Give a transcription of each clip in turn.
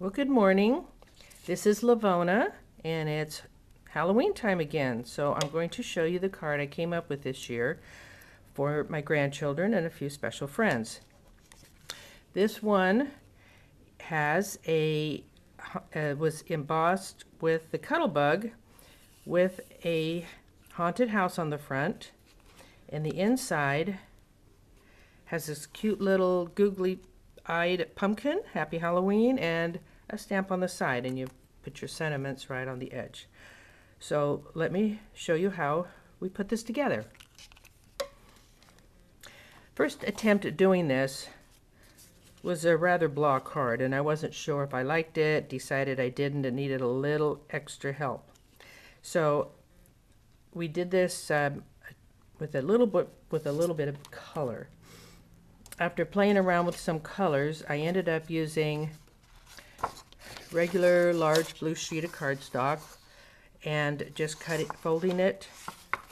Well, good morning. This is Lavona, and it's Halloween time again. So I'm going to show you the card I came up with this year for my grandchildren and a few special friends. This one has was embossed with the Cuttlebug with a haunted house on the front, and the inside has this cute little googly-eyed pumpkin, Happy Halloween, and a stamp on the side, and you put your sentiments right on the edge. So let me show you how we put this together. First attempt at doing this was a rather blah card, and I wasn't sure if I liked it, decided I didn't, and needed a little extra help. So we did this with a little bit of color. After playing around with some colors, I ended up using regular large blue sheet of cardstock and just folding it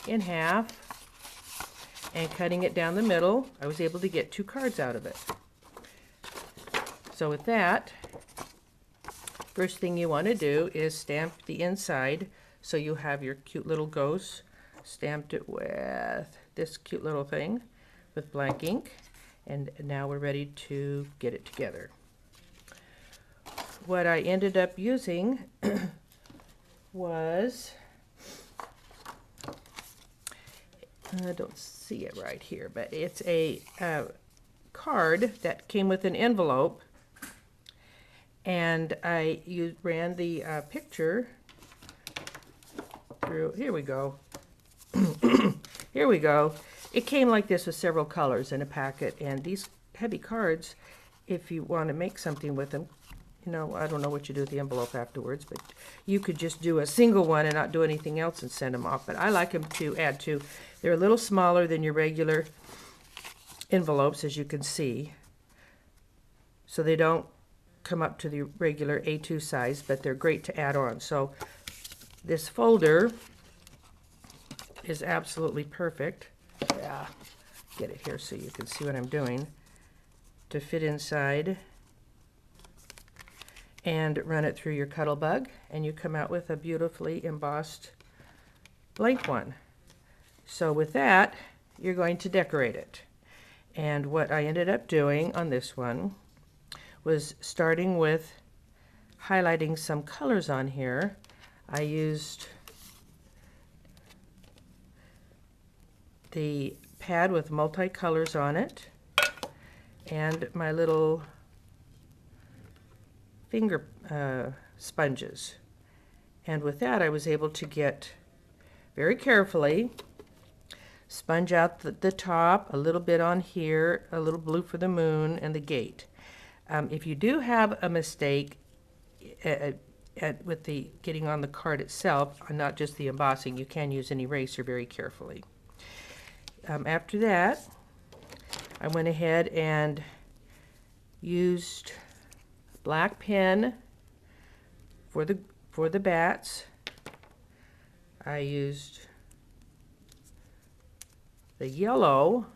in half and cutting it down the middle. I was able to get 2 cards out of it. So with that, first thing you want to do is stamp the inside so you have your cute little ghost. Stamped it with this cute little thing with blank ink. And now we're ready to get it together. What I ended up using was, I don't see it right here, but it's a card that came with an envelope, and I ran the picture through. Here we go. Here we go. It came like this with several colors in a packet, and these heavy cards, if you want to make something with them, you know, I don't know what you do with the envelope afterwards, but you could just do a single one and not do anything else and send them off. But I like them to add to. They're a little smaller than your regular envelopes, as you can see, so they don't come up to the regular A2 size, but they're great to add on. So this folder is absolutely perfect. Yeah, get it here so you can see what I'm doing, to fit inside and run it through your Cuttlebug, and you come out with a beautifully embossed blank one. So with that, you're going to decorate it. And what I ended up doing on this one was starting with highlighting some colors on here. I used the pad with multicolors on it and my little finger sponges. And with that, I was able to get very carefully sponge out the top, a little bit on here, a little blue for the moon, and the gate. If you do have a mistake with the getting on the card itself, and not just the embossing, you can use an eraser very carefully. After that, I went ahead and used black pen for the bats. I used the yellow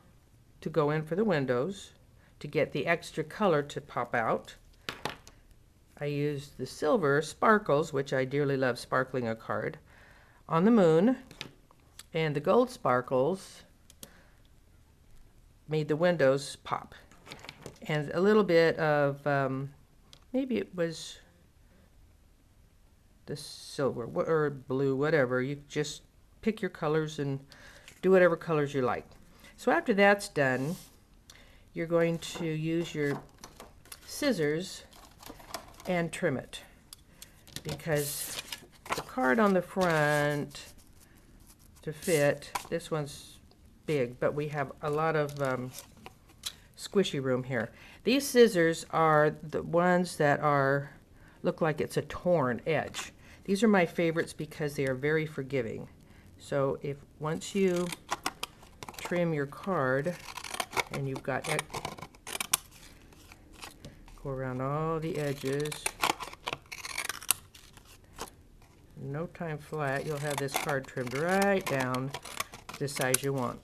to go in for the windows to get the extra color to pop out. I used the silver sparkles, which I dearly love sparkling a card, on the moon, and the gold sparkles made the windows pop. And a little bit of, maybe it was the silver or blue, whatever. You just pick your colors and do whatever colors you like. So after that's done, you're going to use your scissors and trim it, because the card on the front to fit, this one's big, but we have a lot of squishy room here. These scissors are the ones that look like it's a torn edge. These are my favorites because they are very forgiving. So once you trim your card and you've got it, go around all the edges. No time flat, you'll have this card trimmed right down to the size you want.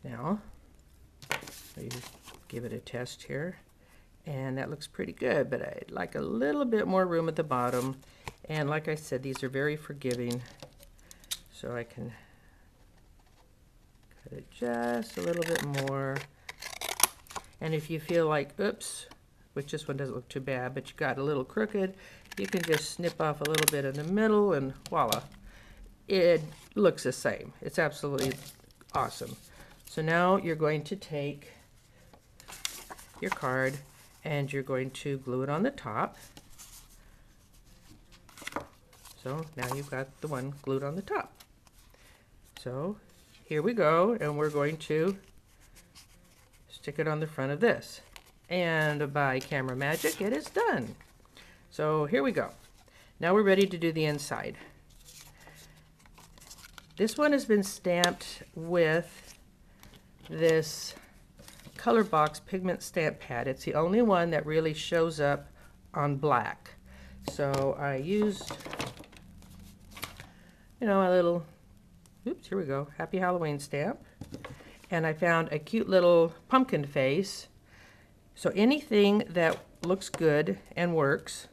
Now, You give it a test here. And that looks pretty good, but I'd like a little bit more room at the bottom. And like I said, these are very forgiving. So I can cut it just a little bit more. And if you feel like, oops, which this one doesn't look too bad, but you got a little crooked, you can just snip off a little bit in the middle and voila. It looks the same. It's absolutely awesome. So now you're going to take your card and you're going to glue it on the top. So now you've got the one glued on the top. So here we go, and we're going to stick it on the front of this. And by camera magic, it is done. So here we go. Now we're ready to do the inside. This one has been stamped with this Color Box pigment stamp pad. It's the only one that really shows up on black. So I used, you know, a little, oops, here we go, Happy Halloween stamp. And I found a cute little pumpkin face. So anything that looks good and works,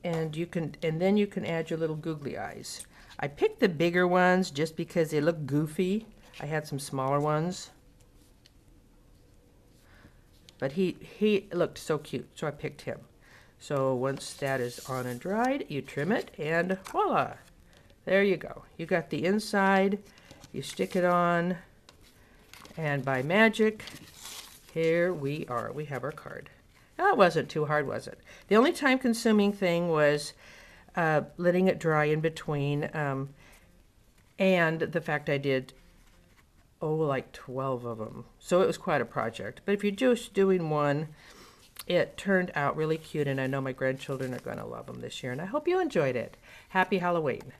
and then you can add your little googly eyes. I picked the bigger ones just because they look goofy. I had some smaller ones, but he looked so cute, so I picked him. So once that is on and dried, you trim it, and voila, there you go. You got the inside. You stick it on, and by magic, here we are. We have our card. That wasn't too hard, was it? The only time-consuming thing was letting it dry in between, and the fact I did, like 12 of them. So it was quite a project. But if you're just doing one, it turned out really cute, and I know my grandchildren are going to love them this year, and I hope you enjoyed it. Happy Halloween.